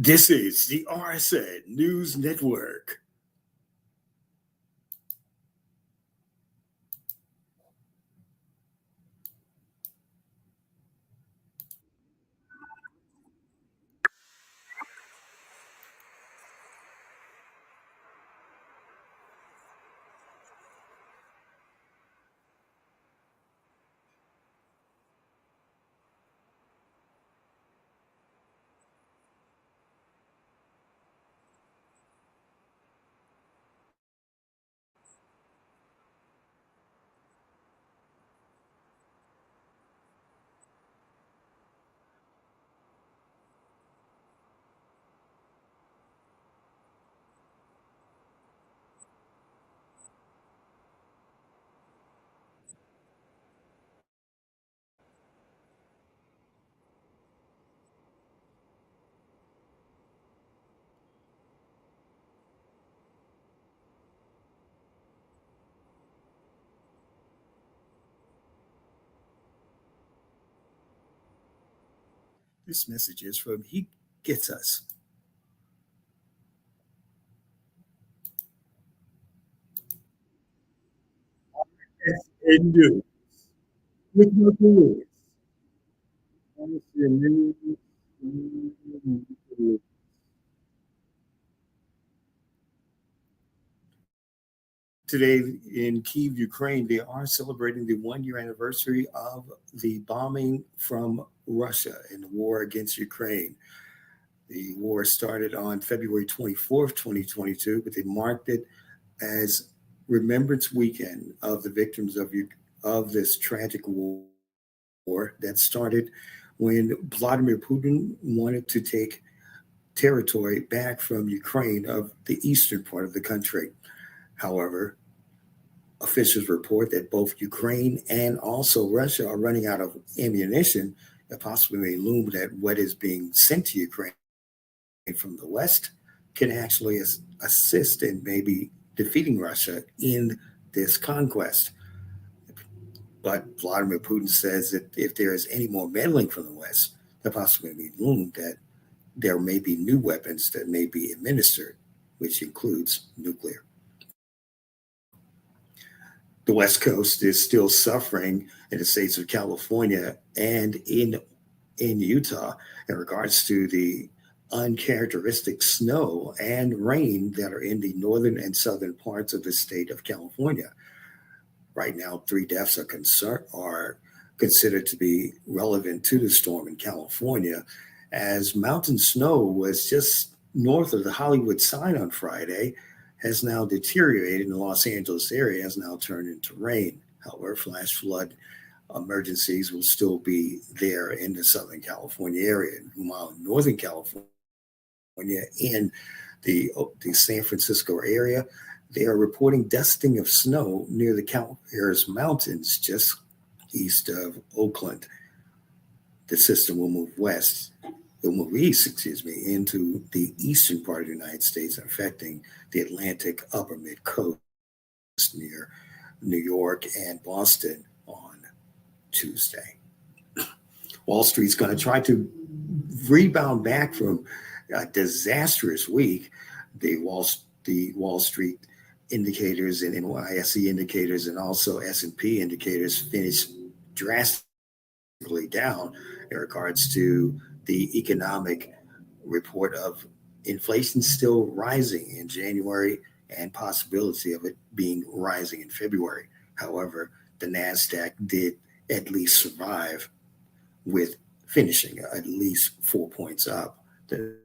This is the RSN News Network. This message is from He Gets Us. And do with no rules. Today in Kyiv, Ukraine, they are celebrating the 1 year anniversary of the bombing from Russia in the war against Ukraine. The war started on February 24th, 2022, but they marked it as Remembrance Weekend of the victims of this tragic war that started when Vladimir Putin wanted to take territory back from Ukraine of the eastern part of the country. However, officials report that both Ukraine and also Russia are running out of ammunition that possibly may loom that what is being sent to Ukraine from the West can actually assist in maybe defeating Russia in this conquest. But Vladimir Putin says that if there is any more meddling from the West, the possibility loomed that there may be new weapons that may be administered, which includes nuclear. The West Coast is still suffering in the states of California and in Utah in regards to the uncharacteristic snow and rain that are in the northern and southern parts of the state of California. Right now, 3 deaths are considered to be relevant to the storm in California, as mountain snow was just north of the Hollywood sign on Friday, has now deteriorated in the Los Angeles area, has now turned into rain. However, flash flood emergencies will still be there in the Southern California area. While in Northern California, in the San Francisco area, they are reporting dusting of snow near the California Mountains, just east of Oakland. The system will move west. It'll move east, into the eastern part of the United States, affecting the Atlantic upper mid coast near New York and Boston on Tuesday. Wall Street's going to try to rebound back from a disastrous week. The Wall Street indicators and NYSE indicators and also S&P indicators finished drastically down in regards to the economic report of inflation still rising in January and possibility of it being rising in February. However, the NASDAQ did at least survive with finishing at least 4 points up. The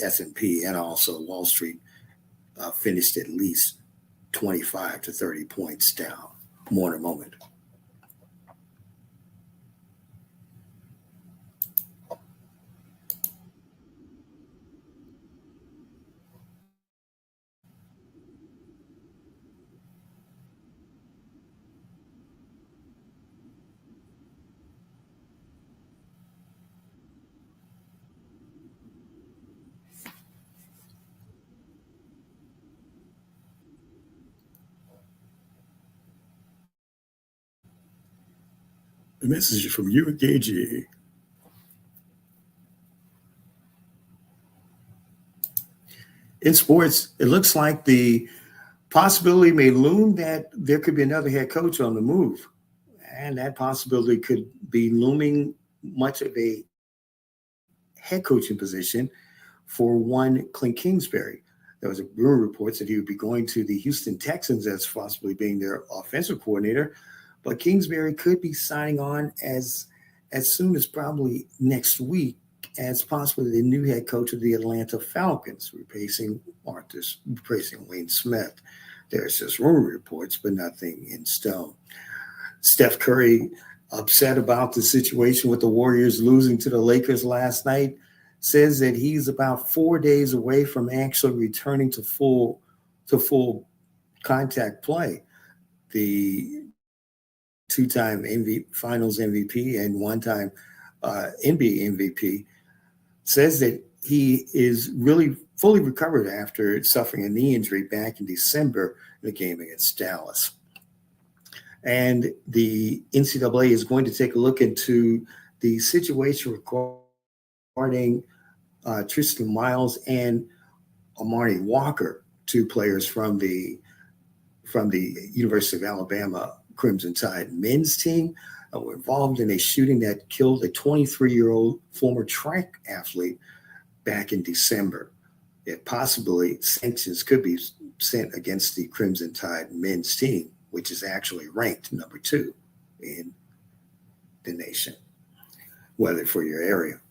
S&P and also Wall Street finished at least 25 to 30 points down. More in a moment. The message from UKG. In sports, it looks like the possibility may loom that there could be another head coach on the move. And that possibility could be looming much of a head coaching position for one Clint Kingsbury. There was a rumor reports that he would be going to the Houston Texans as possibly being their offensive coordinator, but Kingsbury could be signing on as soon as probably next week as possibly the new head coach of the Atlanta Falcons, replacing Wayne Smith. There's just rumor reports, but nothing in stone. Steph Curry, upset about the situation with the Warriors losing to the Lakers last night, says that he's about 4 days away from actually returning to full contact play. The two-time Finals MVP and one-time NBA MVP says that he is really fully recovered after suffering a knee injury back in December in the game against Dallas. And the NCAA is going to take a look into the situation regarding Tristan Miles and Amari Walker, two players from the University of Alabama Crimson Tide men's team, were involved in a shooting that killed a 23-year-old former track athlete back in December. Yet possibly sanctions could be sent against the Crimson Tide men's team, which is actually ranked number 2 in the nation, whether for your area.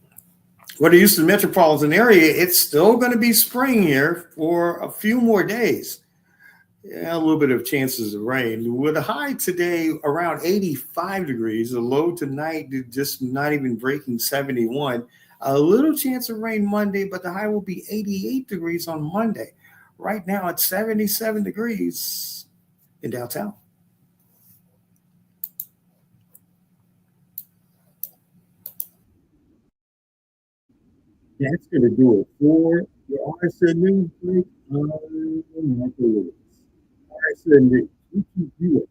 For the Houston metropolitan area, it's still going to be spring here for a few more days. Yeah, a little bit of chances of rain. With a high today around 85 degrees, the low tonight just not even breaking 71. A little chance of rain Monday, but the high will be 88 degrees on Monday. Right now it's 77 degrees in downtown. That's going to do it for the RSN News Break on Michael Lewis. RSN News. You can do it.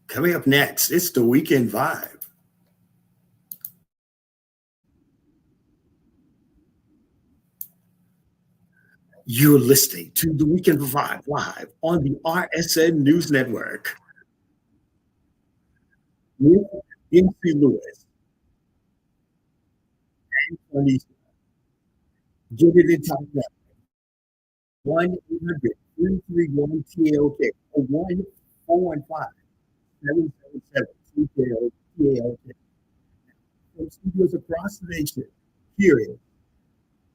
Coming up next, it's the Weekend Vibe. You're listening to the Weekend Vibe live on the RSN News Network with MC Lewis and Tony. Get it in time now. 1-800-331-TLK or 1-415-777-TLK. From studios across the nation, here is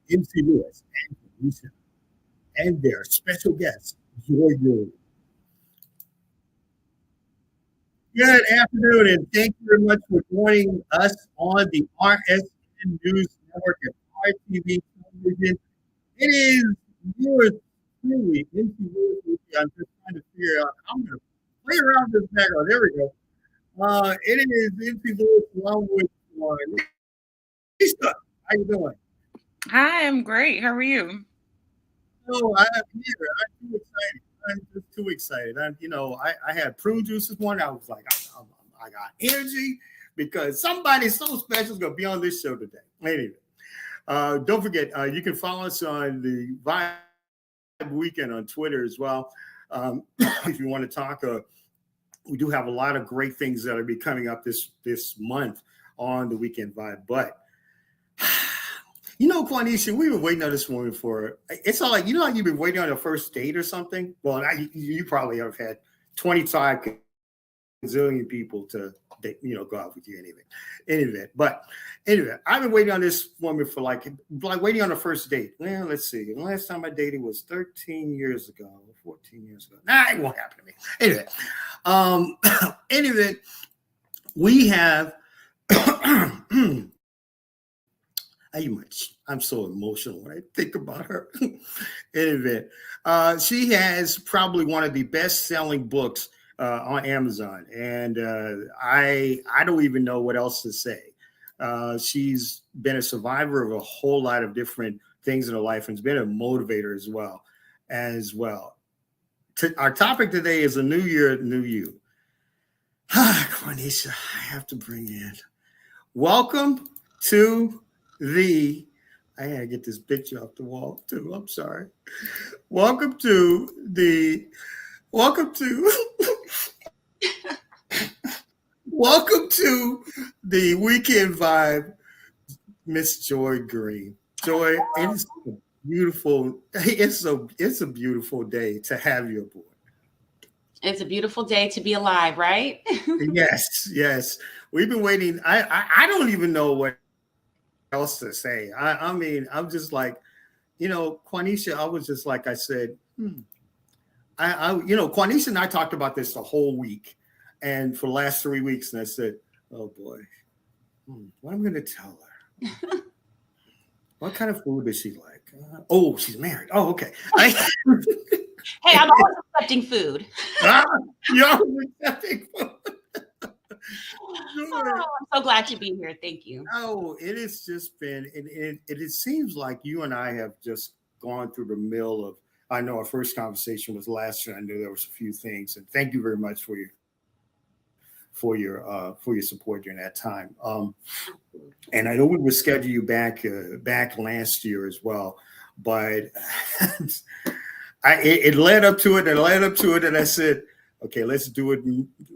MC Lewis and Lisa and their special guest, Joy Green. Good afternoon, and thank you very much for joining us on the RSN News Network and RTV television. It is yours truly, MC Lewis. I'm just trying to figure out. I'm going to play around this background. There we go. It is MC Lewis along with Lisa. How you doing? Hi, I'm great. How are you? Oh, I'm here. I'm too excited. I'm just too excited. I had prune juice this morning. I was like, I got energy because somebody so special is going to be on this show today. Anyway, don't forget, you can follow us on the Vibe Weekend on Twitter as well. If you want to talk, we do have a lot of great things that will be coming up this month on the Weekend Vibe. But Quanshia, we've been waiting on this woman for. It's all like how you've been waiting on a first date or something. Well, you probably have had 25 gazillion people to go out with you anyway. But anyway, I've been waiting on this woman for like waiting on a first date. Well, let's see. The last time I dated was 13 years ago, 14 years ago. Nah, it won't happen to me. Anyway, we have. I'm so emotional when I think about her. Anyway, she has probably one of the best-selling books on Amazon, and I don't even know what else to say. She's been a survivor of a whole lot of different things in her life, and has been a motivator as well. Our topic today is a new year, new you. Quanshia, I have to bring in Welcome to the. I gotta get this picture off the wall too. I'm sorry. Welcome to the. Welcome to. Welcome to the weekend vibe, Miss Joy Green. Joy, it is a beautiful. It's a beautiful day to have you aboard. It's a beautiful day to be alive, right? Yes, yes. We've been waiting. I don't even know what else to say. I mean, I'm just like, Quanisha, I was just like I said, Quanisha and I talked about this the whole week and for the last 3 weeks, and I said, oh boy, what am I going to tell her? What kind of food does she like? Oh, she's married. Oh, okay. Hey, I'm always accepting food. You're always accepting food. Oh, I'm so glad to be here. Thank you. Oh, it has just been, it seems like you and I have just gone through the mill of, I know our first conversation was last year. I knew there was a few things, and thank you very much for your support during that time. And I know we would schedule you back last year as well, but it led up to it and led up to it, and I said, okay, let's do it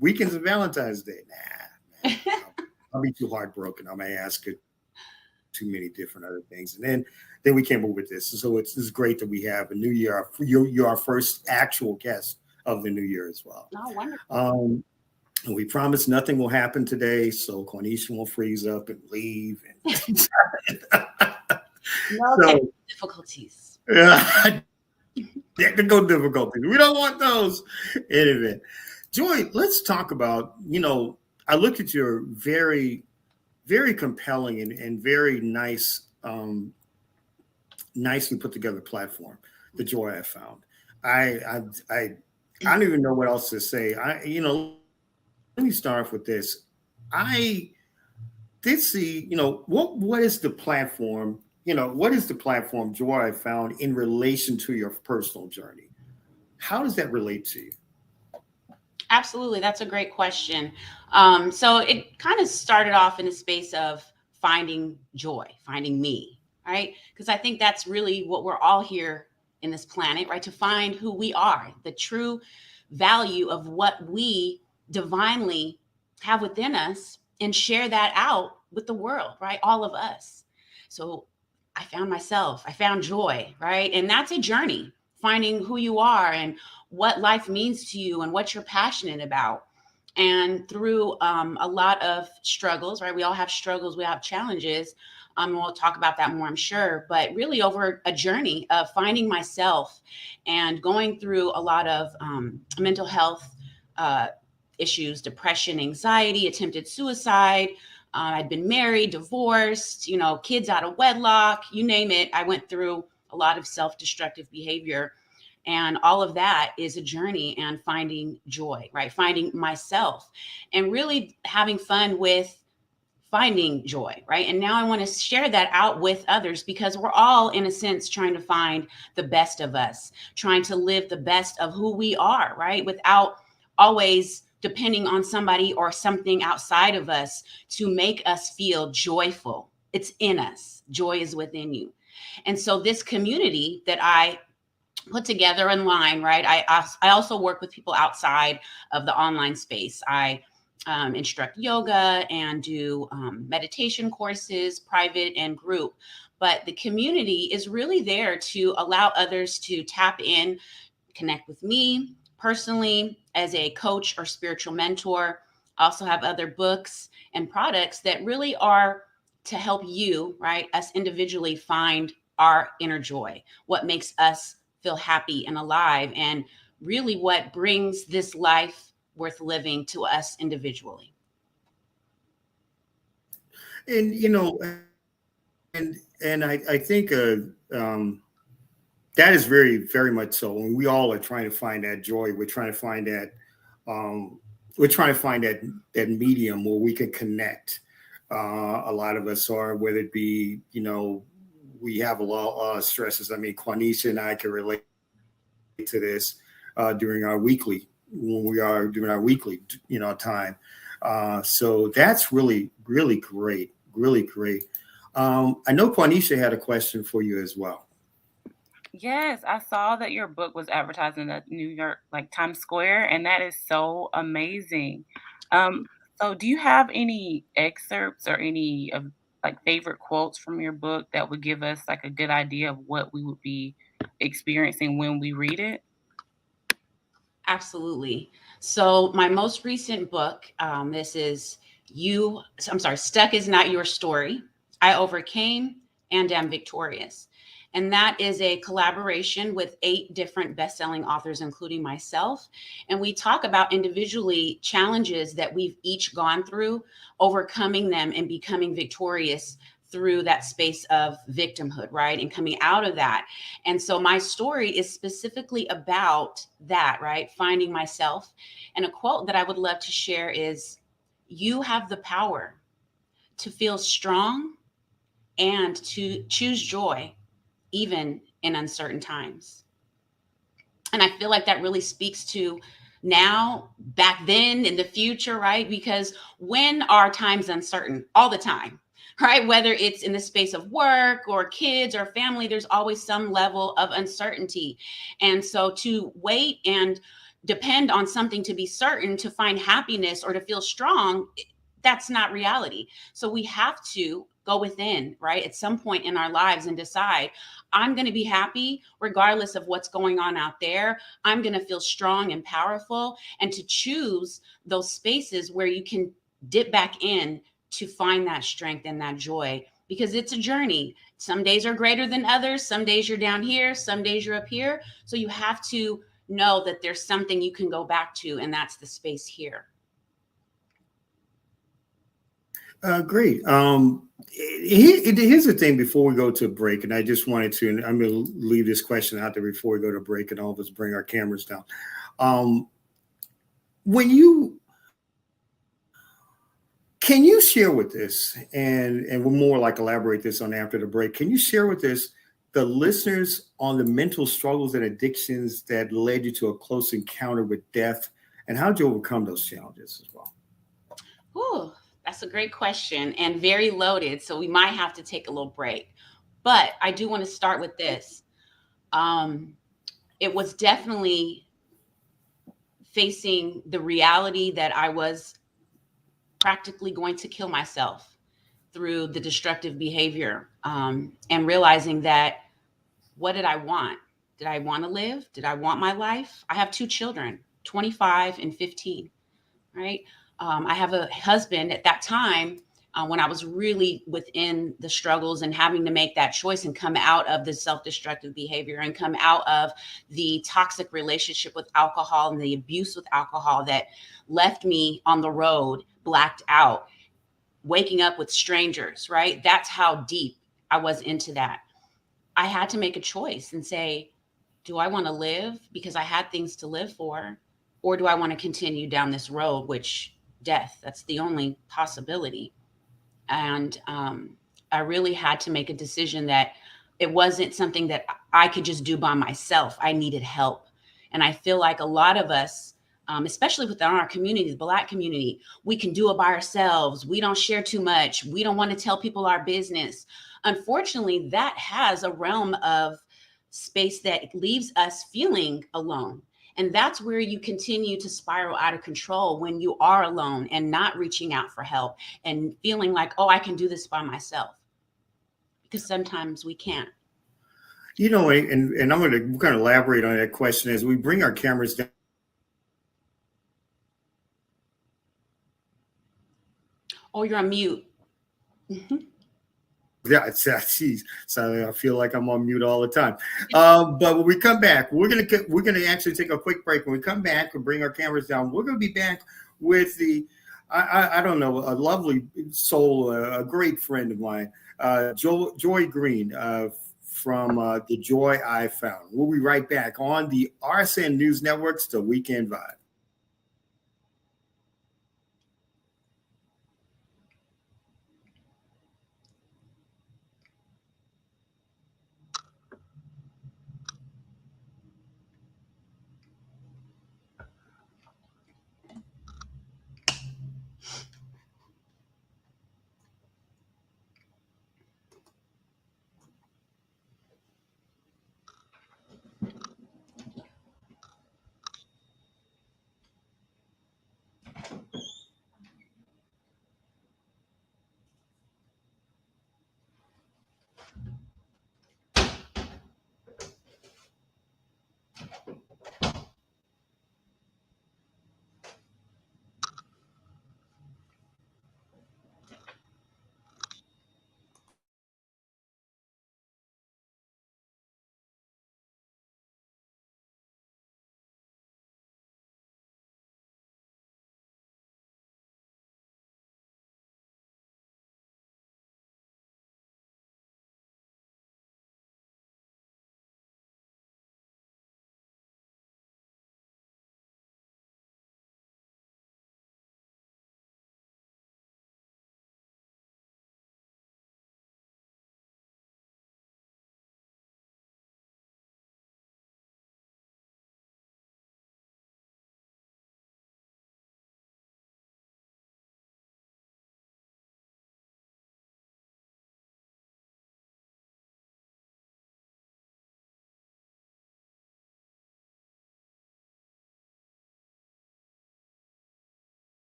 weekends of Valentine's Day. Nah, I'll be too heartbroken. I may ask her too many different other things, and then we came up with this. So it's great that we have a new year. You're our first actual guest of the new year as well. Oh, wonderful. And we promise nothing will happen today, so Quanisha won't freeze up and leave. No difficulties. Technical difficulties. We don't want those. Anyway, Joy, let's talk about, I looked at your very, very compelling and very nice, nicely put together platform, the Joy I found. I don't even know what else to say. Let me start off with this. I did see, what is the platform? What is the platform Joy I found in relation to your personal journey? How does that relate to you? Absolutely. That's a great question. So it kind of started off in a space of finding joy, finding me, right? Because I think that's really what we're all here in this planet, right? To find who we are, the true value of what we divinely have within us, and share that out with the world, right? All of us. So I found myself, I found joy, right? And that's a journey, finding who you are and what life means to you and what you're passionate about. And through a lot of struggles, right? We all have struggles, we have challenges. We'll talk about that more, I'm sure, but really over a journey of finding myself and going through a lot of mental health issues, depression, anxiety, attempted suicide. I'd been married, divorced, kids out of wedlock, you name it. I went through a lot of self-destructive behavior. And all of that is a journey and finding joy, right? Finding myself and really having fun with finding joy, right? And now I want to share that out with others because we're all, in a sense, trying to find the best of us, trying to live the best of who we are, right? Without always depending on somebody or something outside of us to make us feel joyful. It's in us. Joy is within you. And so this community that I put together online, right? I also work with people outside of the online space. I instruct yoga and do meditation courses, private and group. But the community is really there to allow others to tap in, connect with me personally as a coach or spiritual mentor. I also have other books and products that really are to help you, right? Us individually find our inner joy, what makes us feel happy and alive, and really what brings this life worth living to us individually. And I think that is very, very much so. And we all are trying to find that joy. We're trying to find that. We're trying to find that medium where we can connect. A lot of us are, whether it be, we have a lot of stresses. I mean, Quanisha and I can relate to this during our weekly, when we are doing our weekly, time. So that's really, really great. Really great. I know Quanisha had a question for you as well. Yes, I saw that your book was advertised in the New York, like Times Square, and that is so amazing. Um, so do you have any excerpts or any of like favorite quotes from your book that would give us like a good idea of what we would be experiencing when we read it? Absolutely. So my most recent book, this is I'm sorry, Stuck is Not Your Story. I Overcame and Am Victorious. And that is a collaboration with 8 different best-selling authors, including myself. And we talk about individually challenges that we've each gone through, overcoming them and becoming victorious through that space of victimhood, right? And coming out of that. And so my story is specifically about that, right? Finding myself. And a quote that I would love to share is, "You have the power to feel strong and to choose joy, even in uncertain times." And I feel like that really speaks to now, back then, in the future, right? Because when are times uncertain? All the time, right? Whether it's in the space of work or kids or family, there's always some level of uncertainty. And so to wait and depend on something to be certain to find happiness or to feel strong, that's not reality. So we have to go within, right, at some point in our lives and decide, I'm going to be happy regardless of what's going on out there. I'm going to feel strong and powerful, and to choose those spaces where you can dip back in to find that strength and that joy, because it's a journey. Some days are greater than others. Some days you're down here, some days you're up here. So you have to know that there's something you can go back to, and that's the space here. Great. Here's the thing before we go to a break, and I just wanted to, and I'm going to leave this question out there before we go to break, and all of us bring our cameras down. Um, when you Can you share with us, and we'll more like elaborate this on after the break? Can you share with us the listeners on the mental struggles and addictions that led you to a close encounter with death, and how did you overcome those challenges as well? Ooh, that's a great question and very loaded. So we might have to take a little break. But I do want to start with this. Um, it was definitely facing the reality that I was practically going to kill myself through the destructive behavior, and realizing that, what did I want? Did I want to live? Did I want my life? I have 2 children, 25 and 15, right? I have a husband at that time, when I was really within the struggles and having to make that choice and come out of the self destructive behavior and come out of the toxic relationship with alcohol and the abuse with alcohol that left me on the road, blacked out, waking up with strangers, right? That's how deep I was into that. I had to make a choice and say, do I want to live because I had things to live for? Or do I want to continue down this road, which death, that's the only possibility. And I really had to make a decision that it wasn't something that I could just do by myself. I needed help. And I feel like a lot of us, especially within our community, the Black community, we can do it by ourselves. We don't share too much. We don't want to tell people our business. Unfortunately, that has a realm of space that leaves us feeling alone. And that's where you continue to spiral out of control, when you are alone and not reaching out for help and feeling like, oh, I can do this by myself. Because sometimes we can't. And we're going to elaborate on that question as we bring our cameras down. Oh, you're on mute. Yeah, geez, so I feel like I'm on mute all the time. But when we come back, we're gonna actually take a quick break. When we come back, we'll bring our cameras down. We're gonna be back with I don't know, a lovely soul, a great friend of mine, Joy Green, from The Joy I Found. We'll be right back on the RSN News Network's The Weekend Vibe.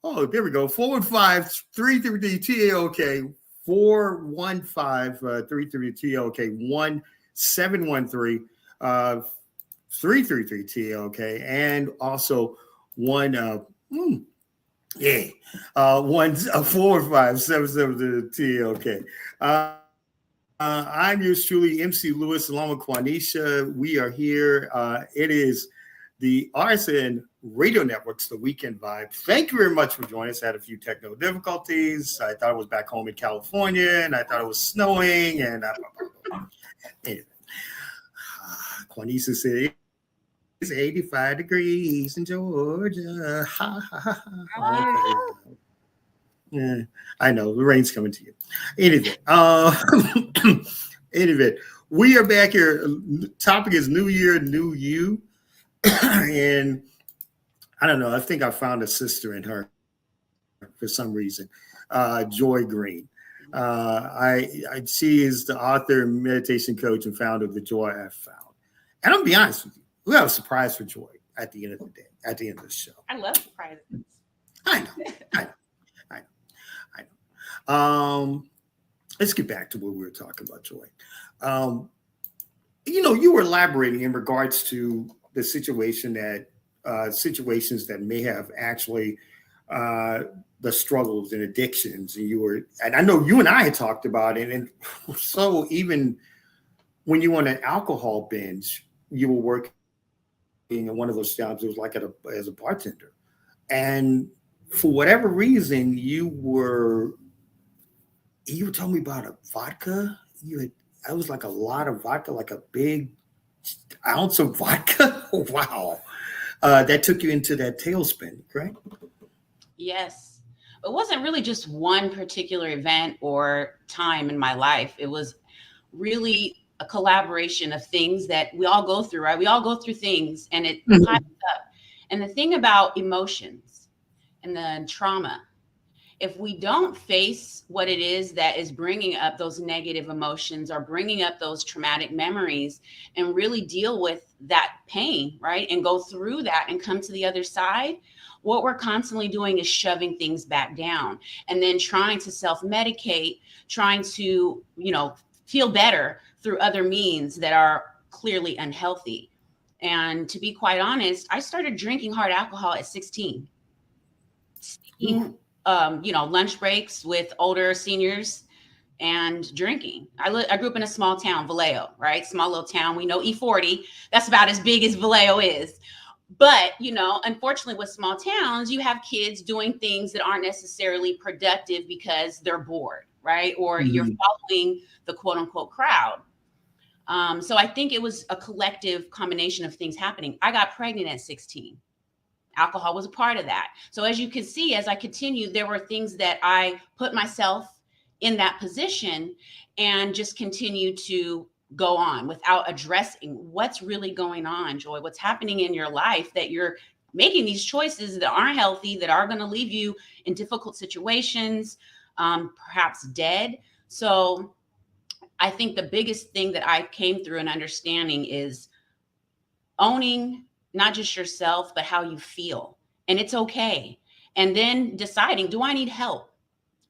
Oh, there we go. 415-333-TAOK, 415-333-TAOK, 1713-333-TAOK, and also one, yeah, 415-772-TAOK. I'm yours truly, MC Lewis, along with Quanisha. We are here. It is the RSN Radio Network's The Weekend Vibe. Thank you very much for joining us. I had a few technical difficulties. I thought I was back home in California, and I thought it was snowing. And anyway, Quanisha said it's 85 degrees in Georgia. Okay. Yeah, I know the rain's coming to you. Anyway, anyway, we are back here. Topic is New Year, New You, and I don't know. I think I found a sister in her for some reason. Joy Green. She is the author, meditation coach, and founder of The Joy I Found. And I'm gonna be honest with you, we have a surprise for Joy at the end of the day, at the end of the show. I love surprises. I know. Let's get back to what we were talking about, Joy. You were elaborating in regards to the situation that situations that may have actually the struggles and addictions, and I know you and I had talked about it, and so even when you were on an alcohol binge, you were working in one of those jobs. It was like as a bartender, and for whatever reason, you were telling me about a vodka. I was like a lot of vodka, like a big ounce of vodka. Wow. That took you into that tailspin, right? Yes. It wasn't really just one particular event or time in my life. It was really a collaboration of things that we all go through, right? We all go through things, and it piles up. And the thing about emotions and the trauma, if we don't face what it is that is bringing up those negative emotions or bringing up those traumatic memories and really deal with that pain, right, and go through that and come to the other side, what we're constantly doing is shoving things back down and then trying to self-medicate, trying to, feel better through other means that are clearly unhealthy. And to be quite honest, I started drinking hard alcohol at 16. Lunch breaks with older seniors and drinking. I grew up in a small town, Vallejo, right? Small little town. We know E40. That's about as big as Vallejo is. But, unfortunately with small towns, you have kids doing things that aren't necessarily productive because they're bored, right? Or you're following the quote unquote crowd. So I think it was a collective combination of things happening. I got pregnant at 16. Alcohol was a part of that. So as you can see, as I continued, there were things that I put myself in that position and just continued to go on without addressing what's really going on, Joy, what's happening in your life, that you're making these choices that aren't healthy, that are going to leave you in difficult situations, perhaps dead. So I think the biggest thing that I came through and understanding is owning not just yourself, but how you feel. And it's okay. And then deciding, do I need help?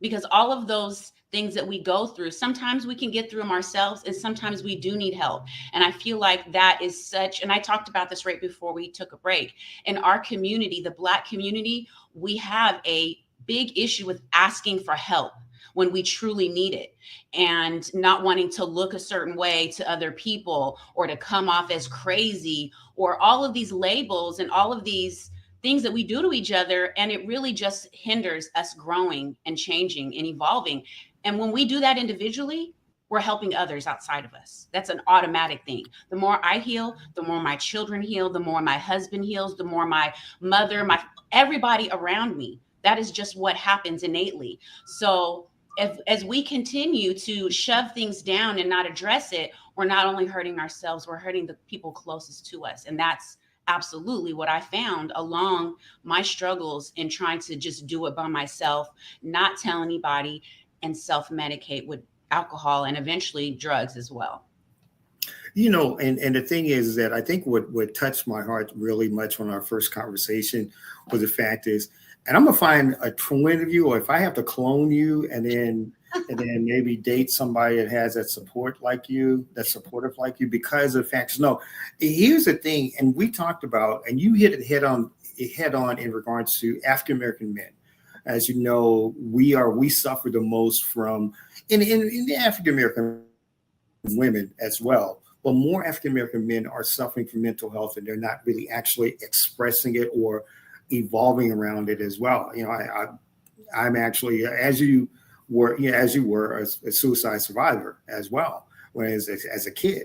Because all of those things that we go through, sometimes we can get through them ourselves, and sometimes we do need help. And I feel like that is such, and I talked about this right before we took a break. In our community, the Black community, we have a big issue with asking for help when we truly need it, and not wanting to look a certain way to other people or to come off as crazy, or all of these labels and all of these things that we do to each other. And it really just hinders us growing and changing and evolving. And when we do that individually, we're helping others outside of us. That's an automatic thing. The more I heal, the more my children heal, the more my husband heals, the more my mother, everybody around me. That is just what happens innately. So as we continue to shove things down and not address it, we're not only hurting ourselves, we're hurting the people closest to us. And that's absolutely what I found along my struggles in trying to just do it by myself, not tell anybody, and self-medicate with alcohol and eventually drugs as well. And the thing is that I think what touched my heart really much on our first conversation was the fact is and I'm gonna find a twin of you, or if I have to clone you, and then maybe date somebody that has that support like you, that's supportive like you, because of facts. No, here's the thing, and we talked about, and you hit it head on in regards to African American men. As you know, we suffer the most from in the African American women as well. But more African American men are suffering from mental health, and they're not really actually expressing it or evolving around it as well. You know, I'm actually, as you were a suicide survivor as well when as a kid,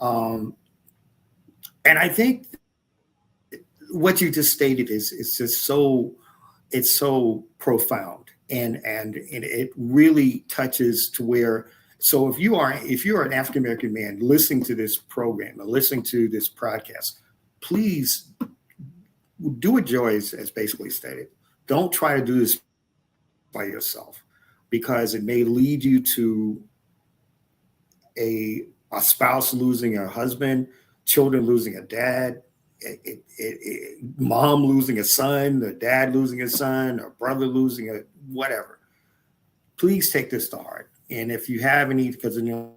and I think what you just stated is just so, it's so profound, and it really touches to where, so if you're an African American man listening to this program or listening to this podcast, please do what Joy has basically stated. Don't try to do this by yourself, because it may lead you to a spouse losing a husband, children losing a dad, mom losing a son, a dad losing a son, a brother losing a whatever. Please take this to heart. And if you have any, because I'll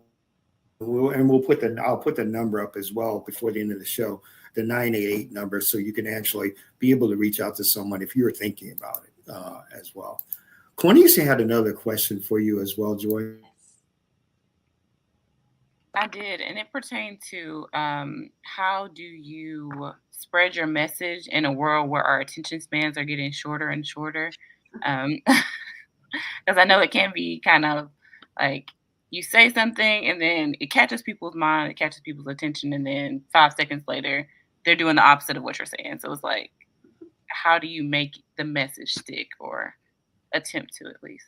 put the number up as well before the end of the show, the 988 number, so you can actually be able to reach out to someone if you're thinking about it as well. Quanshia had another question for you as well, Joy. I did, and it pertained to how do you spread your message in a world where our attention spans are getting shorter and shorter? Because I know it can be kind of like you say something and then it catches people's mind, it catches people's attention, and then 5 seconds later, they're doing the opposite of what you're saying. So it's like, how do you make the message stick, or attempt to at least?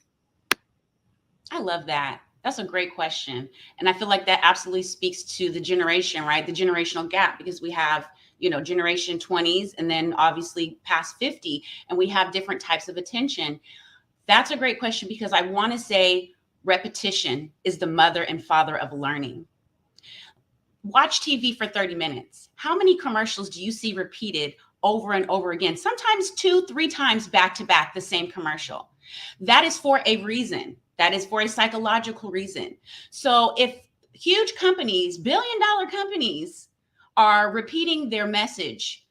I love that. That's a great question. And I feel like that absolutely speaks to the generation, right? The generational gap, because we have, generation 20s and then obviously past 50, and we have different types of attention. That's a great question, because I want to say repetition is the mother and father of learning. Watch TV for 30 minutes. How many commercials do you see repeated over and over again? Sometimes 2-3 times back to back, the same commercial. That is for a reason. That is for a psychological reason. So if huge companies, billion-dollar companies, are repeating their message,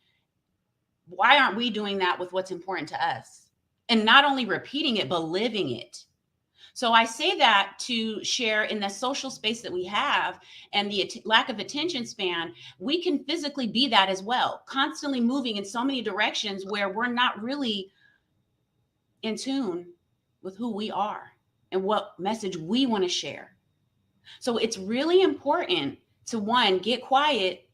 why aren't we doing that with what's important to us? And not only repeating it, but living it. So I say that to share in the social space that we have and the lack of attention span, we can physically be that as well, constantly moving in so many directions where we're not really in tune with who we are and what message we want to share. So it's really important to, one, get quiet.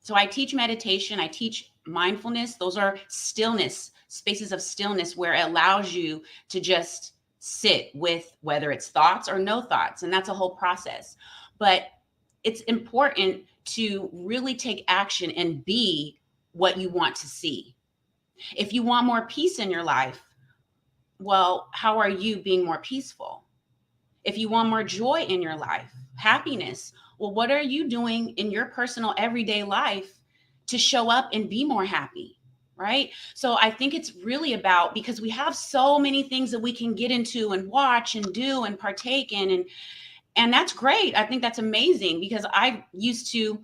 So I teach meditation, I teach mindfulness. Those are stillness, spaces of stillness where it allows you to just sit with whether it's thoughts or no thoughts. And that's a whole process. But it's important to really take action and be what you want to see. If you want more peace in your life, well, how are you being more peaceful? If you want more joy in your life, happiness, well, what are you doing in your personal everyday life to show up and be more happy? Right? So I think it's really about, because we have so many things that we can get into and watch and do and partake in, and that's great. I think that's amazing, because I used to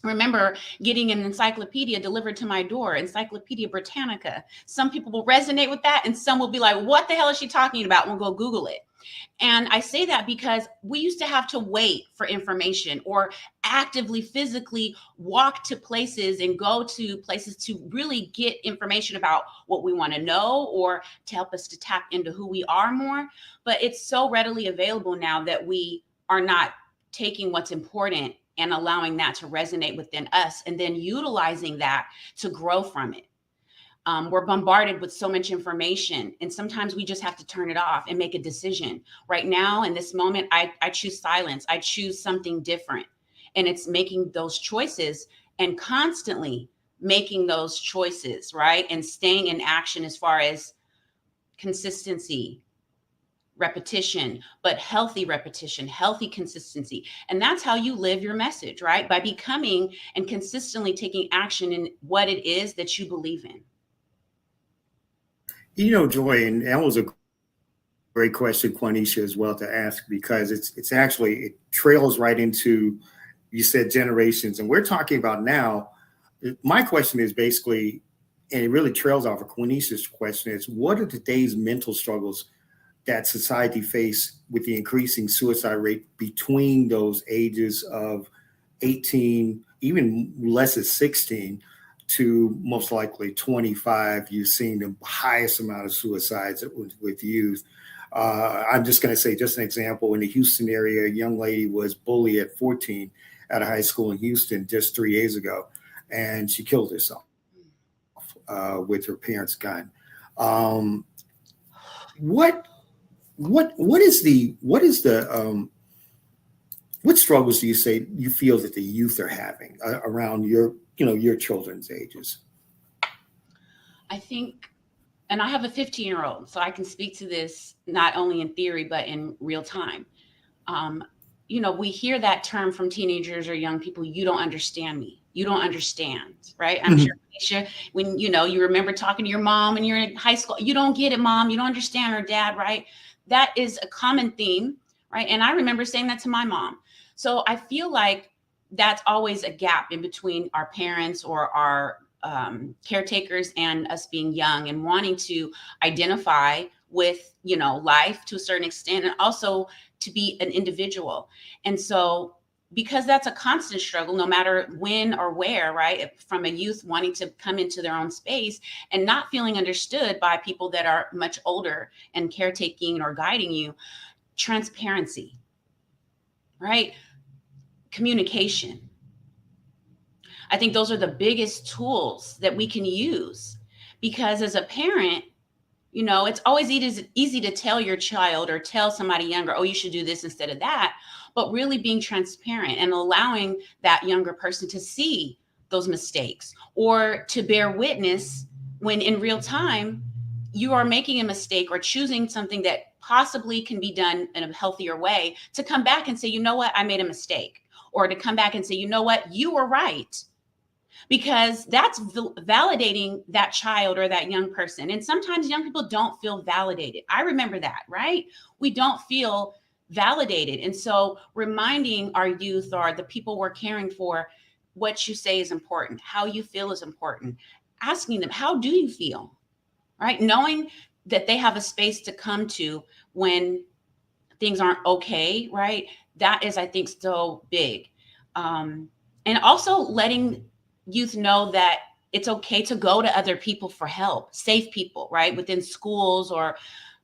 remember getting an encyclopedia delivered to my door, Encyclopedia Britannica. Some people will resonate with that, and some will be like, what the hell is she talking about? We'll go Google it. And I say that because we used to have to wait for information or actively, physically walk to places and go to places to really get information about what we want to know or to help us to tap into who we are more. But it's so readily available now that we are not taking what's important and allowing that to resonate within us and then utilizing that to grow from it. We're bombarded with so much information, and sometimes we just have to turn it off and make a decision. Right now, in this moment, I choose silence. I choose something different. And it's making those choices and constantly making those choices, right? And staying in action as far as consistency, repetition, but healthy repetition, healthy consistency. And that's how you live your message, right? By becoming and consistently taking action in what it is that you believe in. Joy, and that was a great question, Quanisha, as well to ask, because it's actually, it trails right into, you said generations, and we're talking about now. My question is basically, and it really trails off of Quanisha's question, is what are today's mental struggles that society face with the increasing suicide rate between those ages of 18, even less as 16, to most likely 25? You've seen the highest amount of suicides with youth. I'm just going to say, just an example, in the Houston area, a young lady was bullied at 14 at a high school in Houston just 3 days ago, and she killed herself with her parents' gun. Um, what what struggles do you say you feel that the youth are having around your children's ages? I think, and I have a 15-year-old, so I can speak to this not only in theory, but in real time. Um, we hear that term from teenagers or young people, you don't understand me. You don't understand, right? I'm sure, Mhm. Keisha, when, you remember talking to your mom when you're in high school, you don't get it, mom, you don't understand, or dad, right? That is a common theme, right? And I remember saying that to my mom. So I feel like that's always a gap in between our parents or our caretakers and us being young and wanting to identify with, life to a certain extent, and also to be an individual. And so, because that's a constant struggle, no matter when or where, right? From a youth wanting to come into their own space and not feeling understood by people that are much older and caretaking or guiding you, transparency, right? Communication. I think those are the biggest tools that we can use, because as a parent, it's always easy to tell your child or tell somebody younger, oh, you should do this instead of that. But really being transparent and allowing that younger person to see those mistakes or to bear witness when in real time you are making a mistake or choosing something that possibly can be done in a healthier way, to come back and say, you know what, I made a mistake. Or to come back and say, you know what, you were right, because that's validating that child or that young person. And sometimes young people don't feel validated. I remember that, right? We don't feel validated. And so reminding our youth or the people we're caring for, what you say is important, how you feel is important, asking them, how do you feel, right? Knowing that they have a space to come to when things aren't okay, right? That is, I think, so big. And also letting youth know that it's okay to go to other people for help, safe people, right? Within schools or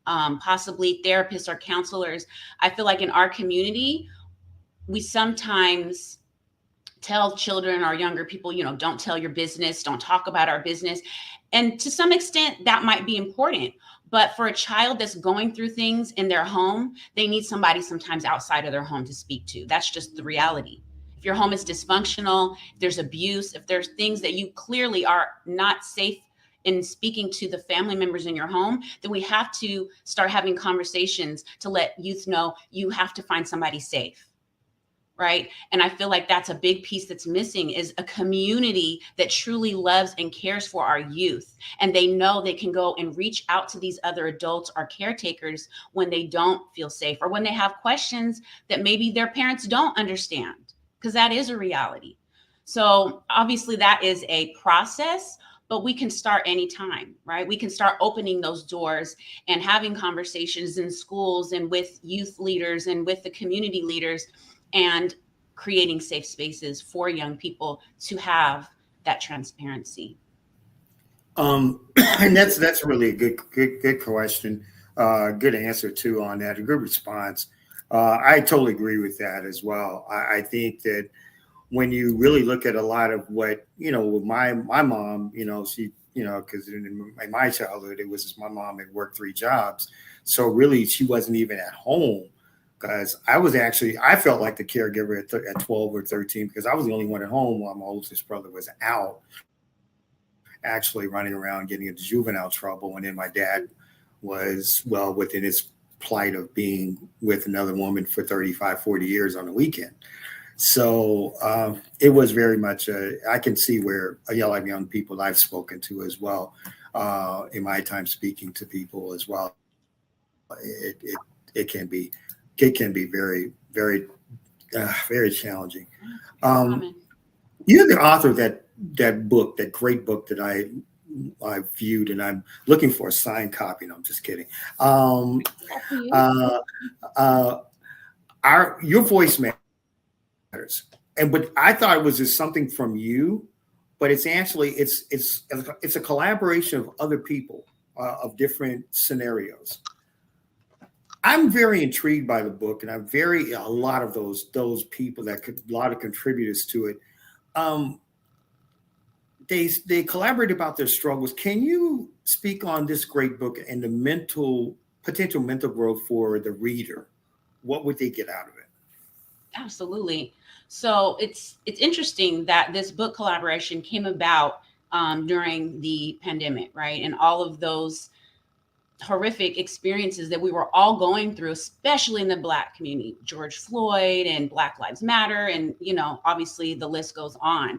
possibly therapists or counselors. I feel like in our community, we sometimes tell children or younger people, don't tell your business, don't talk about our business. And to some extent, that might be important. But for a child that's going through things in their home, they need somebody sometimes outside of their home to speak to. That's just the reality. If your home is dysfunctional, if there's abuse, if there's things that you clearly are not safe in speaking to the family members in your home, then we have to start having conversations to let youth know you have to find somebody safe. Right. And I feel like that's a big piece that's missing, is a community that truly loves and cares for our youth. And they know they can go and reach out to these other adults or caretakers when they don't feel safe or when they have questions that maybe their parents don't understand, because that is a reality. So obviously that is a process, but we can start anytime, right? We can start opening those doors and having conversations in schools and with youth leaders and with the community leaders, and creating safe spaces for young people to have that transparency. And that's really a good question. Good answer too on that. A good response. I totally agree with that as well. I think that when you really look at a lot of what with my mom, she because in my childhood it was just my mom had worked 3 jobs, so really she wasn't even at home, because I felt like the caregiver at 12 or 13, because I was the only one at home while my oldest brother was out actually running around getting into juvenile trouble. And then my dad was well within his plight of being with another woman for 35, 40 years on the weekend. So it was very much I can see where a lot of young people I've spoken to as well in my time speaking to people as well. It can be very challenging. Um, Common. you're the author of that book, that great book that I viewed, and I'm looking for a signed copy. No, I'm just kidding. Um, That's for you. uh, uh, your voice matters, and but I thought it was just something from you, but it's actually it's a collaboration of other people of different scenarios. I'm very intrigued by the book, and I'm very a lot of those people that could a lot of contributors to it. Um, they collaborate about their struggles. Can you speak on this great book and the potential mental growth for the reader? What would they get out of it? Absolutely. So it's interesting that this book collaboration came about during the pandemic, right? And all of those horrific experiences that we were all going through, especially in the Black community, George Floyd and Black Lives Matter, and obviously the list goes on.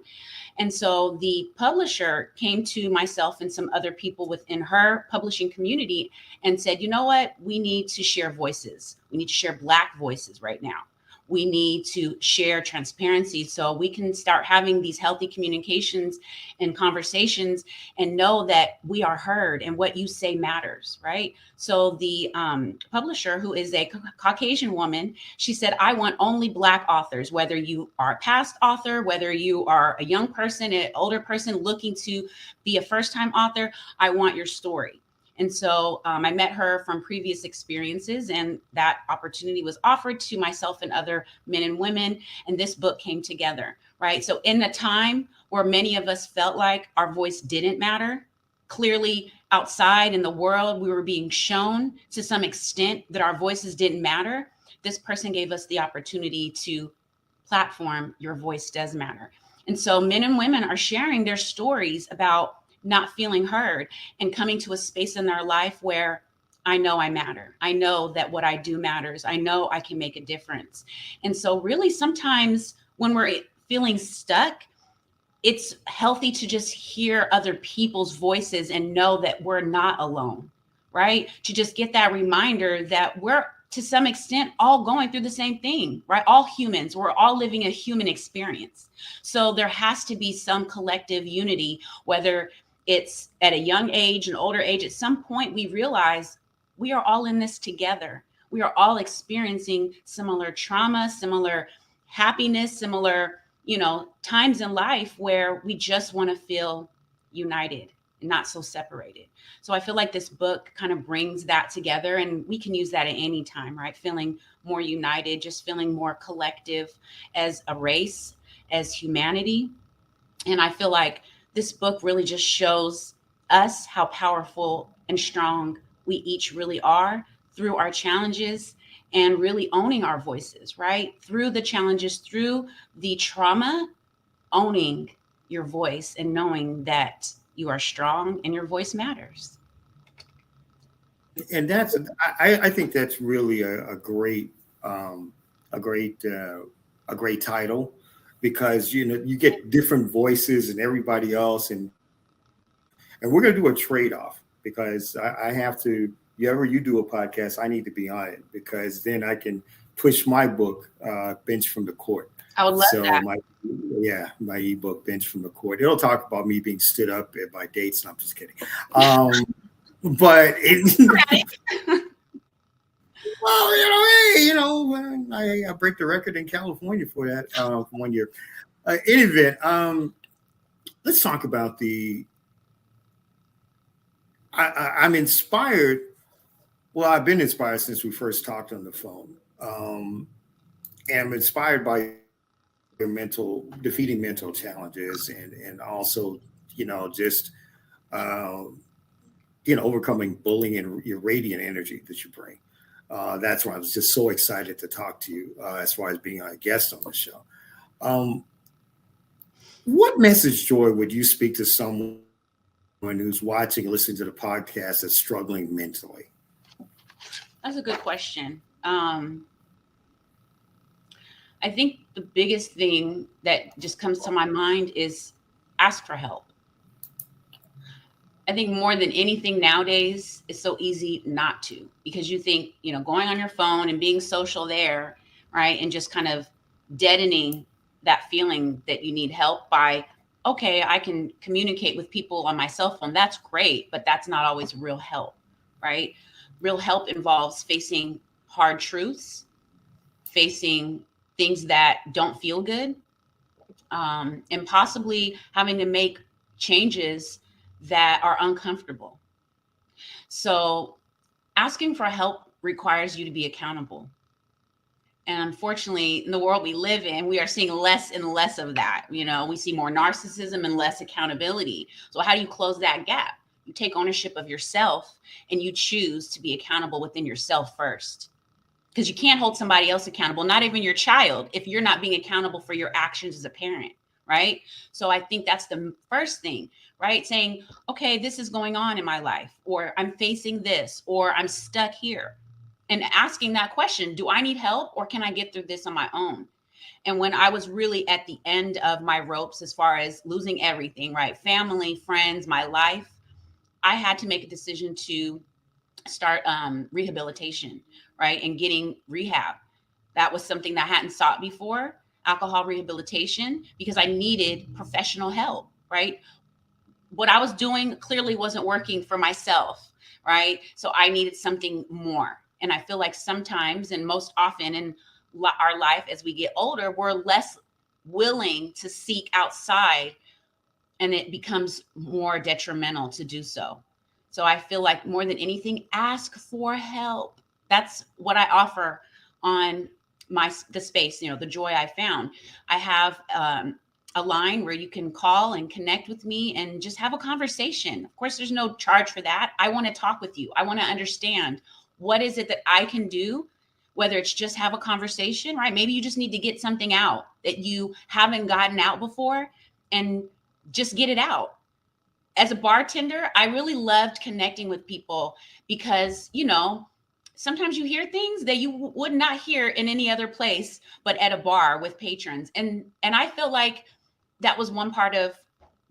And so the publisher came to myself and some other people within her publishing community and said, you know what? We need to share voices. We need to share Black voices right now. We need to share transparency so we can start having these healthy communications and conversations and know that we are heard and what you say matters, right? So the publisher, who is a Caucasian woman, she said, I want only Black authors, whether you are a past author, whether you are a young person, an older person looking to be a first-time author, I want your story. And so I met her from previous experiences, and that opportunity was offered to myself and other men and women. And this book came together, right? So in the time where many of us felt like our voice didn't matter, clearly outside in the world, we were being shown to some extent that our voices didn't matter. This person gave us the opportunity to platform, your voice does matter. And so men and women are sharing their stories about not feeling heard and coming to a space in their life where I know I matter. I know that what I do matters. I know I can make a difference. And so really sometimes when we're feeling stuck, it's healthy to just hear other people's voices and know that we're not alone, right? To just get that reminder that we're to some extent all going through the same thing, right? All humans, we're all living a human experience. So there has to be some collective unity, whether it's at a young age, an older age. At some point, we realize we are all in this together. We are all experiencing similar trauma, similar happiness, similar, times in life where we just want to feel united and not so separated. So I feel like this book kind of brings that together, and we can use that at any time, right? Feeling more united, just feeling more collective as a race, as humanity. And I feel like this book really just shows us how powerful and strong we each really are through our challenges and really owning our voices, right? Through the challenges, through the trauma, owning your voice and knowing that you are strong and your voice matters. And I think that's really a great um, a great a great title, because you get different voices and everybody else, and we're going to do a trade-off, because I have to. Whenever you do a podcast, I need to be on it, because then I can push my book, Bench from the Court. I would love So that. my ebook, Bench from the Court. It'll talk about me being stood up at my dates. And I'm just kidding. But well, hey, I break the record in California for that 1 year. In event, let's talk about I'm inspired. Well, I've been inspired since we first talked on the phone, and I'm inspired by your defeating mental challenges, and also, just uh, overcoming bullying and your radiant energy that you bring. That's why I was just so excited to talk to you as far as being a guest on the show. Um, what message, Joy, would you speak to someone who's watching and listening to the podcast that's struggling mentally? That's a good question. I think the biggest thing that just comes to my mind is ask for help. I think more than anything nowadays, it's so easy not to, because you think, going on your phone and being social there, right? And just kind of deadening that feeling that you need help by, okay, I can communicate with people on my cell phone. That's great, but that's not always real help, right? Real help involves facing hard truths, facing things that don't feel good, and possibly having to make changes that are uncomfortable. So, asking for help requires you to be accountable. And unfortunately, in the world we live in, we are seeing less and less of that. We see more narcissism and less accountability. So, how do you close that gap? You take ownership of yourself and you choose to be accountable within yourself first, because you can't hold somebody else accountable, not even your child, if you're not being accountable for your actions as a parent, right? So I think that's the first thing, right? Saying, okay, this is going on in my life, or I'm facing this, or I'm stuck here. And asking that question, do I need help, or can I get through this on my own? And when I was really at the end of my ropes, as far as losing everything, right? Family, friends, my life, I had to make a decision to start rehabilitation, right? And getting rehab. That was something that I hadn't sought before, alcohol rehabilitation, because I needed professional help, right? What I was doing clearly wasn't working for myself, right? So I needed something more. And I feel like sometimes, and most often in our life as we get older, we're less willing to seek outside, and it becomes more detrimental to do so. So I feel like more than anything, ask for help. That's what I offer on the space, the joy I found. I have a line where you can call and connect with me and just have a conversation. Of course, there's no charge for that. I want to talk with you. I want to understand, what is it that I can do, whether it's just have a conversation, right? Maybe you just need to get something out that you haven't gotten out before, and just get it out. As a bartender, I really loved connecting with people because, sometimes you hear things that you would not hear in any other place but at a bar with patrons. And I feel like that was one part of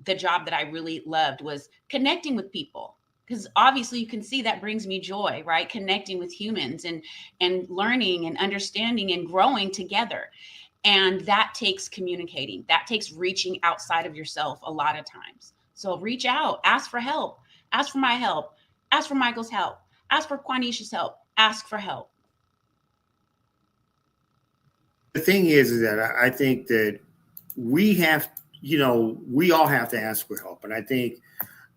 the job that I really loved, was connecting with people. Because obviously you can see that brings me joy, right? Connecting with humans and learning and understanding and growing together. And that takes communicating. That takes reaching outside of yourself a lot of times. So reach out, ask for help, ask for my help, ask for Michael's help, ask for Quanisha's help, ask for help. The thing is that I think that we have, we all have to ask for help. And I think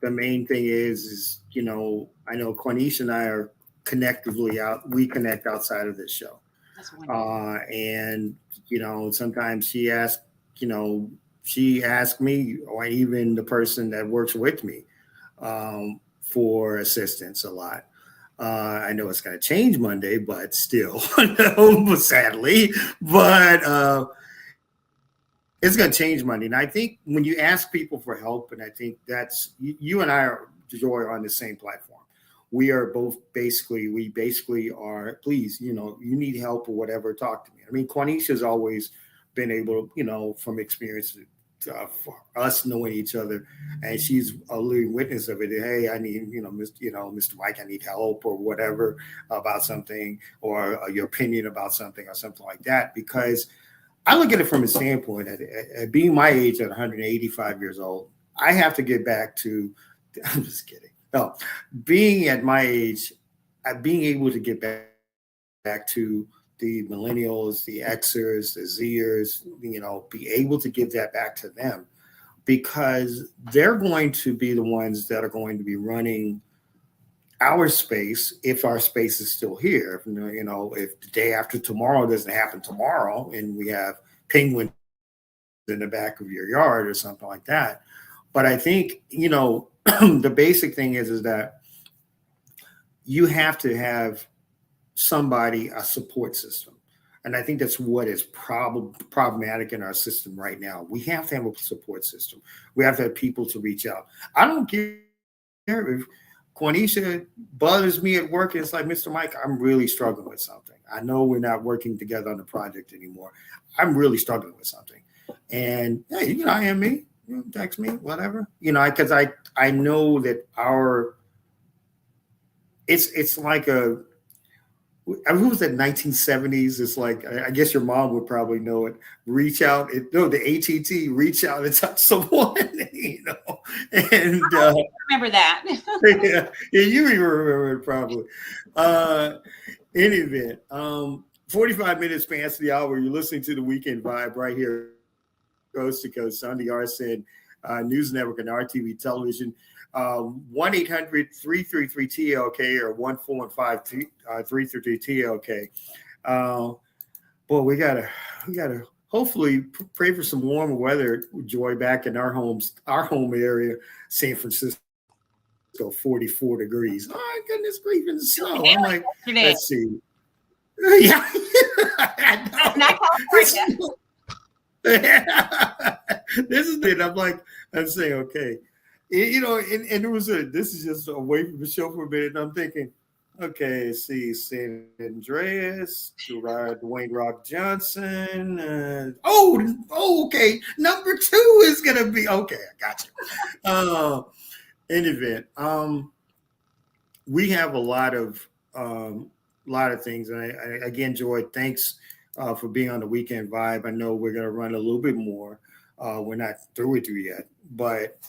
the main thing is, I know Quanisha and I are we connect outside of this show. That's wonderful. And, sometimes she asks me, or even the person that works with me, for assistance a lot. I know it's going to change Monday, but still, no, sadly, but it's going to change Monday. And I think when you ask people for help, and I think that's, you and I are, Joy, on the same platform. We are both we basically are, please, you need help or whatever, talk to me. I mean, Quanisha's always been able, from experience, for us knowing each other, and she's a living witness of it. Hey, I need, Mr. Mike, I need help or whatever about something, or your opinion about something or something like that. Because I look at it from a standpoint at being my age at 185 years old, I have to get back to, I'm just kidding. No, being at my age, being able to get back to the millennials, the Xers, the Zers, be able to give that back to them, because they're going to be the ones that are going to be running our space if our space is still here. If the day after tomorrow doesn't happen tomorrow and we have penguins in the back of your yard or something like that. But I think, the basic thing is that you have to have somebody, a support system. And I think that's what is problematic in our system right now. We have to have a support system. We have to have people to reach out. I don't care if Quanisha bothers me at work and it's like, Mr. Mike, I'm really struggling with something. I know we're not working together on the project anymore. I'm really struggling with something. And hey, I am me. text me, whatever. Because I know that it's like who was that 1970s? It's like, I guess your mom would probably know it. Reach out, the ATT, reach out and touch someone, and I remember that. yeah, you even remember it probably. In event, 45 minutes past the hour, you're listening to the Weekend Vibe right here, coast to coast, on the RSN News Network and RTV Television. 1-800-333-TLK or 1-415-333-TLK. Boy, we gotta hopefully pray for some warmer weather, Joy, back in our home area, San Francisco, 44 degrees. Oh, goodness grief, in the snow. I'm like, let's see. Yeah. Not California. This is it. I'm saying, okay. And there was this is just away from the show for a minute. I'm thinking, okay, see, San Andreas, Dwayne Rock Johnson. Okay. Number 2 is going to be, okay, I got you. In event, we have a lot of things. And I again, Joy, thanks for being on the Weekend Vibe. I know we're going to run a little bit more. We're not through with you yet, but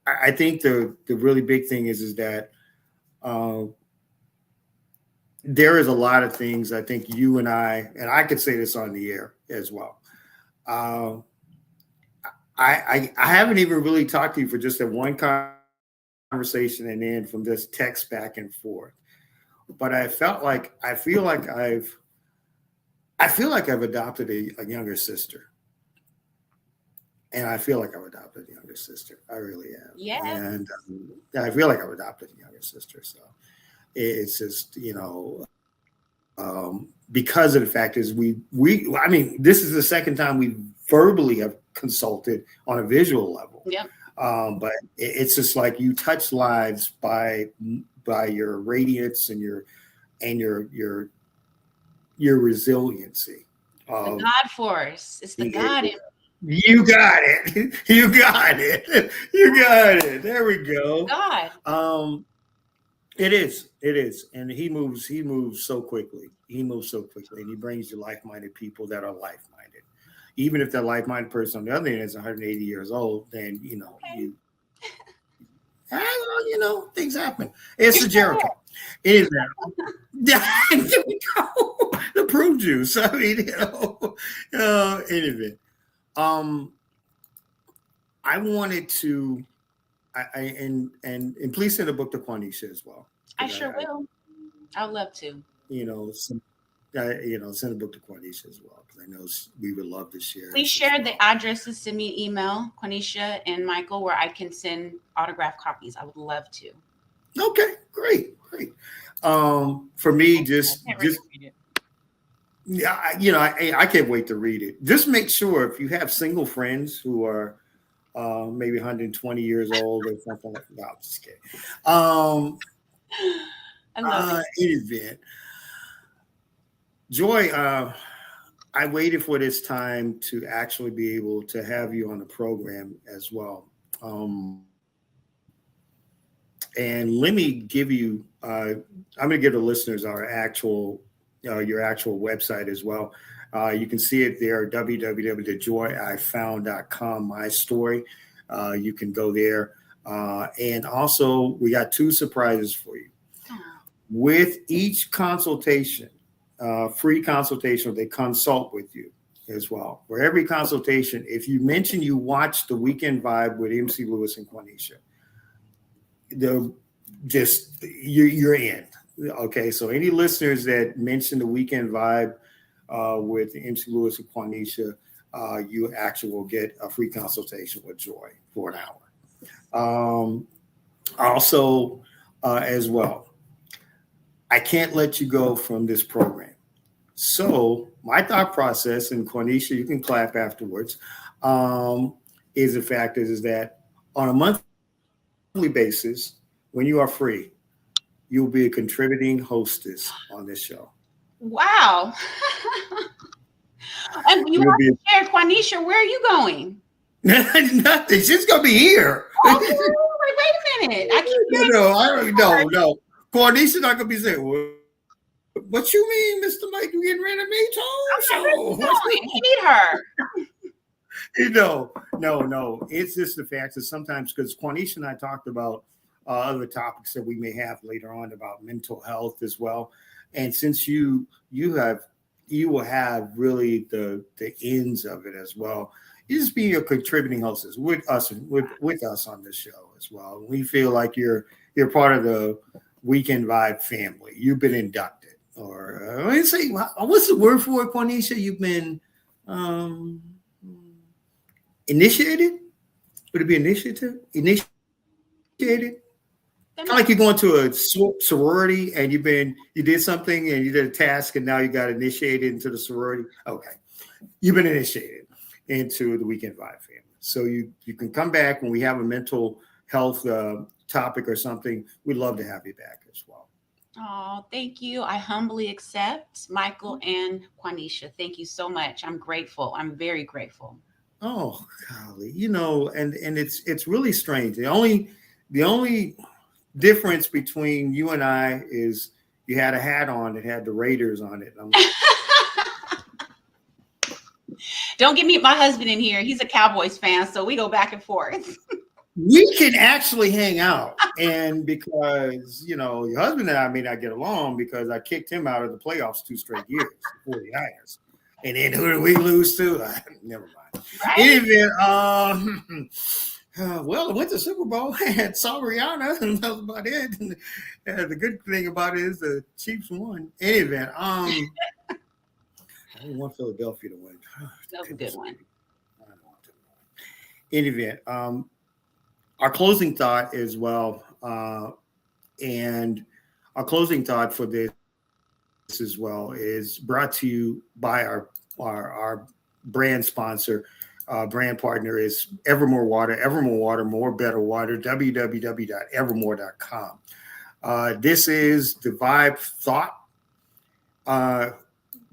I think the really big thing is that there is a lot of things. I think you and I could say this on the air as well. I haven't even really talked to you for just that one conversation and then from this text back and forth. But I feel like I've adopted a younger sister. And I feel like I've adopted a younger sister. I really am. Yeah. And I feel like I've adopted a younger sister. So it's just, because of the fact is I mean, this is the second time we verbally have consulted on a visual level. Yeah. But it's just like you touch lives by your radiance and your resiliency. The God force. It's the God in You got it. You got it. There we go. God. It is. And he moves so quickly. And he brings you like-minded people that are like-minded. Even if that like-minded person on the other end is 180 years old, then things happen. It's a Jericho. It is that. There we go. The prune juice. I mean, anyway. I wanted to, and please send a book to Quanshia as well. I sure will. I'd love to. Send a book to Quanshia as well because I know we would love to share. Please share the addresses. Send me an email, Quanshia and Michael, where I can send autographed copies. I would love to. Okay, great. For me, just. Yeah, I can't wait to read it. Just make sure if you have single friends who are maybe 120 years old or something like that. No, I'm just kidding. I love it. In event, Joy, I waited for this time to actually be able to have you on the program as well. And let me give you, I'm going to give the listeners your actual website as well. You can see it there, www.joyifound.com, my story. You can go there. And also, we got 2 surprises for you. With each consultation, free consultation, they consult with you as well. For every consultation, if you mention you watched the Weekend Vibe with MC Lewis and Quanshia, you're in. Okay, so any listeners that mention the Weekend Vibe with MC Lewis and Quanshia, you actually will get a free consultation with Joy for an hour. Also, as well, I can't let you go from this program. So my thought process, and Quanshia, you can clap afterwards, is the fact is that on a monthly basis, when you are free, you'll be a contributing hostess on this show. Wow. And you have to share, Quanshia, where are you going? Nothing. She's gonna be here. Oh, wait a minute. I keep hearing I don't know. No. Quanishia not gonna be saying, what you mean, Mr. Mike? You getting rid of me, Tom? we need her. No. It's just the fact that sometimes, because Quanishia and I talked about other topics that we may have later on about mental health as well, and since you will have really the ends of it as well. You just be a contributing hostess with us on this show as well. We feel like you're part of the Weekend Vibe family. You've been inducted, or let's say, what's the word for it, Quanishia? You've been initiated. Would it be initiative? Initiated. Kind of like you're going to a sorority and you did something and you did a task and now you got initiated into the sorority. Okay, you've been initiated into the Weekend Vibe family. So you can come back when we have a mental health topic or something. We'd love to have you back as well. Oh, thank you. I humbly accept, Michael and Quanishia. Thank you so much. I'm grateful. I'm very grateful. Oh, golly, and it's really strange. The only difference between you and I is you had a hat on that had the Raiders on it. Don't get me my husband in here. He's a Cowboys fan, so we go back and forth. We can actually hang out, and because your husband and I may not get along because I kicked him out of the playoffs 2 straight years, the 49ers, and then who did we lose to? Never mind. Right? Anyway, well, I went to Super Bowl and saw Rihanna, and that was about it. And the good thing about it is the Chiefs won. Anyway, I don't want Philadelphia to win. That was a good one. I don't want to win. Anyway, our closing thought as well, and our closing thought for this as well is brought to you by our brand sponsor. Brand partner is Evermore Water. Evermore Water, more better water. www.evermore.com. This is the Vibe Thought.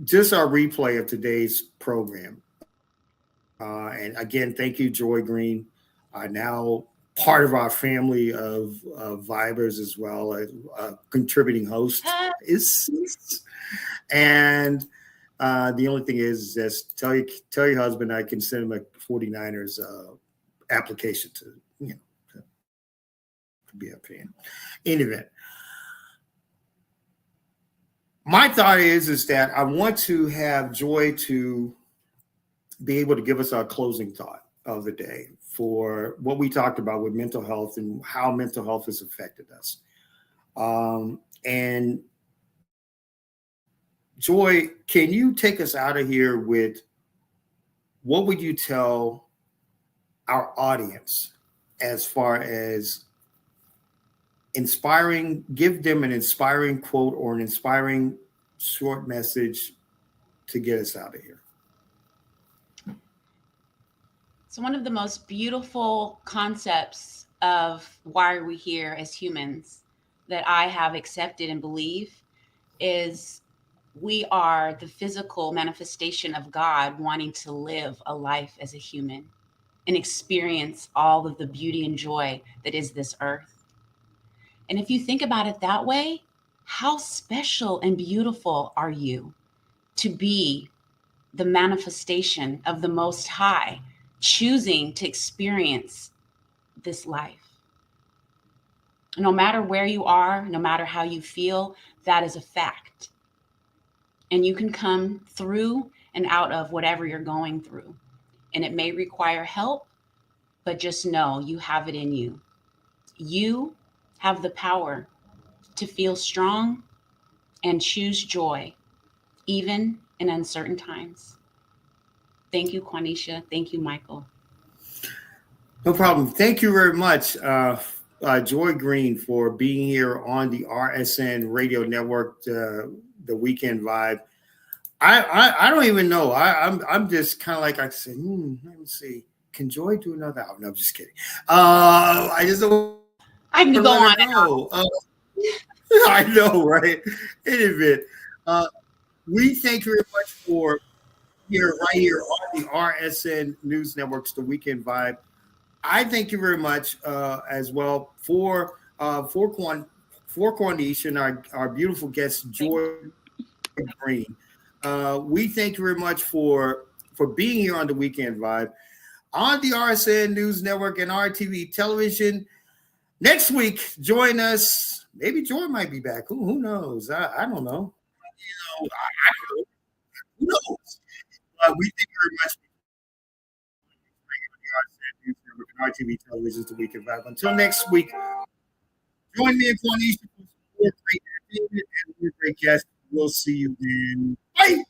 Just our replay of today's program. And again, thank you, Joy Green. Now part of our family of Vibers as well, a contributing host and the only thing is just tell your husband I can send him a 49ers application to be a fan. In event, my thought is that I want to have Joy to be able to give us our closing thought of the day for what we talked about with mental health and how mental health has affected us. And Joy, can you take us out of here with what would you tell our audience as far as inspiring, give them an inspiring quote or an inspiring short message to get us out of here? So one of the most beautiful concepts of why are we here as humans that I have accepted and believe is we are the physical manifestation of God wanting to live a life as a human and experience all of the beauty and joy that is this earth. And if you think about it that way, how special and beautiful are you to be the manifestation of the Most High, choosing to experience this life? No matter where you are, no matter how you feel, that is a fact. And you can come through and out of whatever you're going through. And it may require help, but just know you have it in you. You have the power to feel strong and choose joy, even in uncertain times. Thank you, Quanishia. Thank you, Michael. No problem. Thank you very much, Joy Green, for being here on the RSN Radio Network, the Weekend Vibe. I don't even know. I'm just kind of like I said. Let me see. Can Joy do another? Oh, no, I'm just kidding. I just don't. I can go on. I know, right? In a bit. We thank you very much for right here on the RSN News Network's The Weekend Vibe. I thank you very much as well for Quanisha and our beautiful guest Joy Green. We thank you very much for being here on The Weekend Vibe on the RSN News Network and RTV Television. Next week, join us. Maybe Joy might be back. Who knows? I don't know. I don't know. Who knows? We thank you very much for the RSN News Network and RTV Television The Weekend Vibe. Until next week, join me and Quanisha for some more great entertainment and more great guests. We'll see you then. Bye.